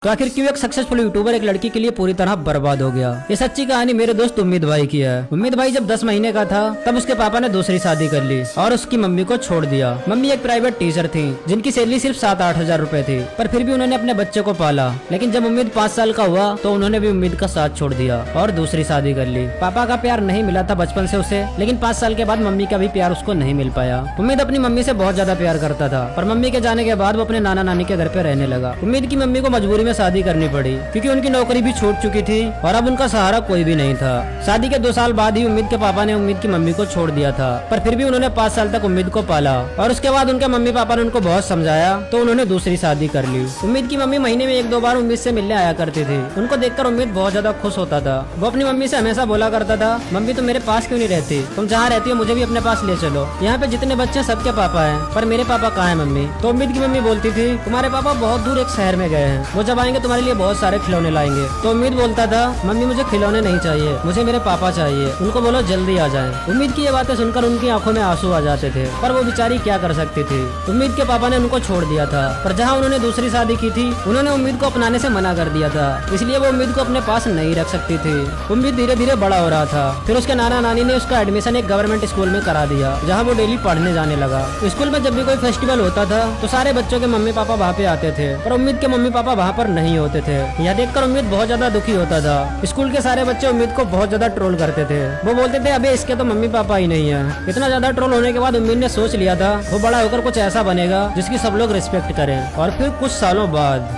तो आखिर क्यों एक सक्सेसफुल यूट्यूबर एक लड़की के लिए पूरी तरह बर्बाद हो गया। ये सच्ची कहानी मेरे दोस्त उम्मीद भाई की है। उम्मीद भाई जब 10 महीने का था तब उसके पापा ने दूसरी शादी कर ली और उसकी मम्मी को छोड़ दिया। मम्मी एक प्राइवेट टीचर थी जिनकी सैलरी सिर्फ 7-8 हजार रूपए थी, पर फिर भी उन्होंने अपने बच्चे को पाला। लेकिन जब उम्मीद 5 साल का हुआ तो उन्होंने भी उम्मीद का साथ छोड़ दिया और दूसरी शादी कर ली। पापा का प्यार नहीं मिला था बचपन से उसे, लेकिन 5 साल के बाद मम्मी का भी प्यार उसको नहीं मिल पाया। उम्मीद अपनी मम्मी से बहुत ज्यादा प्यार करता था, पर मम्मी के जाने के बाद वो अपने नाना नानी के घर पे रहने लगा। उम्मीद की मम्मी को मजबूरी में शादी करनी पड़ी क्योंकि उनकी नौकरी भी छूट चुकी थी और अब उनका सहारा कोई भी नहीं था। शादी के 2 साल बाद ही उम्मीद के पापा ने उम्मीद की मम्मी को छोड़ दिया था, पर फिर भी उन्होंने 5 साल तक उम्मीद को पाला और उसके बाद उनके मम्मी पापा ने उनको बहुत समझाया तो उन्होंने दूसरी शादी कर ली। उम्मीद की मम्मी महीने में 1-2 बार उम्मीद से मिलने आया करती थी। उनको देखकर उम्मीद बहुत ज्यादा खुश होता था। वो अपनी मम्मी से हमेशा बोला करता था, मम्मी तुम मेरे पास क्यों नहीं रहती, तुम जहाँ रहती हो मुझे भी अपने पास ले चलो। यहाँ पे जितने बच्चे सबके पापा हैं, पर मेरे पापा कहाँ हैं मम्मी। तो उम्मीद की मम्मी बोलती थी, तुम्हारे पापा बहुत दूर एक शहर में गए हैं, वो जब आएंगे तुम्हारे लिए बहुत सारे खिलौने लाएंगे। तो उम्मीद बोलता था, मम्मी मुझे खिलौने नहीं चाहिए, मुझे मेरे पापा चाहिए, उनको बोलो जल्दी आ जाएं। उम्मीद की ये बातें सुनकर उनकी आंखों में आंसू आ जाते थे, पर वो बेचारी क्या कर सकती थी। उम्मीद के पापा ने उनको छोड़ दिया था, पर जहाँ उन्होंने दूसरी शादी की थी उन्होंने उम्मीद को अपनाने से मना कर दिया था, इसलिए वो उम्मीद को अपने पास नहीं रख सकती थी। उम्मीद धीरे धीरे बड़ा हो रहा था। फिर उसके नाना नानी ने उसका एडमिशन एक गवर्नमेंट स्कूल में करा दिया, जहाँ वो डेली पढ़ने जाने लगा। स्कूल में जब भी कोई फेस्टिवल होता था तो सारे बच्चों के मम्मी पापा वहाँ पे आते थे, पर उम्मीद के मम्मी पापा वहाँ पर नहीं होते थे। यह देखकर उम्मीद बहुत ज्यादा दुखी होता था। स्कूल के सारे बच्चे उम्मीद को बहुत ज्यादा ट्रोल करते थे। वो बोलते थे, अबे इसके तो मम्मी पापा ही नहीं है। इतना ज्यादा ट्रोल होने के बाद उम्मीद ने सोच लिया था वो बड़ा होकर कुछ ऐसा बनेगा जिसकी सब लोग रिस्पेक्ट करें। और फिर कुछ सालों बाद